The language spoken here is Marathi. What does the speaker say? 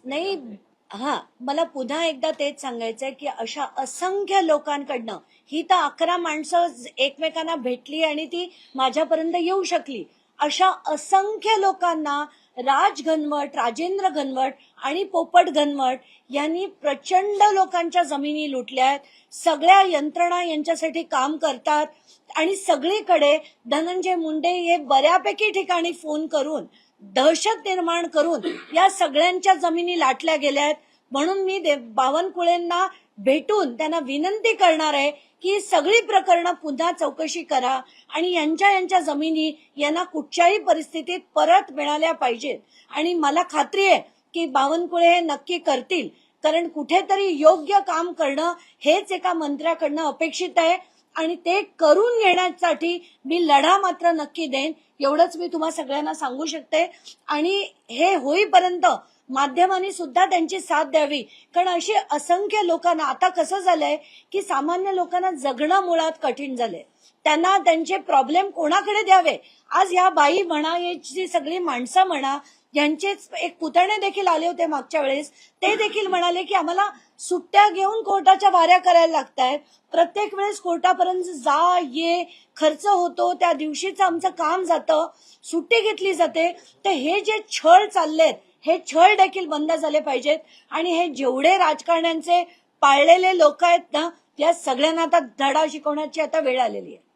नाही, हा, मला पुन्हा एकदा तेच सांगायचंय की अशा असंख्य लोकांकडनं ही तर 11 माणसं एकमेकांना भेटली आणि ती माझ्यापर्यंत येऊ शकली. अशा असंख्य लोकांना राज घनवट, राजेंद्र घनवट आणि पोपट घनवट यांनी प्रचंड लोकांच्या जमिनी लुटल्यात. सगळ्या यंत्रणा यांच्यासाठी काम करतात आणि सगळीकडे धनंजय मुंडे हे बऱ्यापैकी ठिकाणी फोन करून दहशत निर्माण करून या सगळ्यांच्या जमिनी लाटल्या गेल्यात. म्हणून मी बावनकुळेंना भेटून त्यांना विनंती करणार आहे की सगळी प्रकरणं पुन्हा चौकशी करा आणि यांच्या जमिनी यांना कुठच्याही परिस्थितीत परत मिळाल्या पाहिजेत. आणि मला खात्री आहे की बावनकुळे हे नक्की करतील, कारण कुठेतरी योग्य काम करणं हेच एका मंत्र्याकडनं अपेक्षित आहे आणि ते करून घेण्यासाठी मी लढा मात्र नक्की देईन, एवढंच मी तुम्हा सगळ्यांना सांगू शकते. आणि हे होईपर्यंत माध्यमांनी सुद्धा त्यांची साथ द्यावी, कारण अशी असंख्य लोकांना आता कसं झालंय की सामान्य लोकांना जगणं मुळात कठीण झालंय. त्यांना त्यांचे प्रॉब्लेम कोणाकडे द्यावे. आज या बाई म्हणा, याची सगळी माणसं म्हणा, यांचेच एक पुतणे देखील आले होते मागच्या वेळेस. ते देखील म्हणाले की आम्हाला सुट्ट्या घेऊन कोर्टाच्या वाऱ्या करायला लागतायत, प्रत्येक वेळेस कोर्टापर्यंत जा ये खर्च होतो, त्या दिवशीचं आमचं काम जातं, सुट्टी घेतली जाते. तर हे जे छळ चाललेत हे छळ देखील बंद झाले पाहिजेत. आणि हे जेवढे राजकारण्यांचे पाळलेले लोक आहेत ना, या सगळ्यांना आता धडा शिकवण्याची आता वेळ आलेली आहे.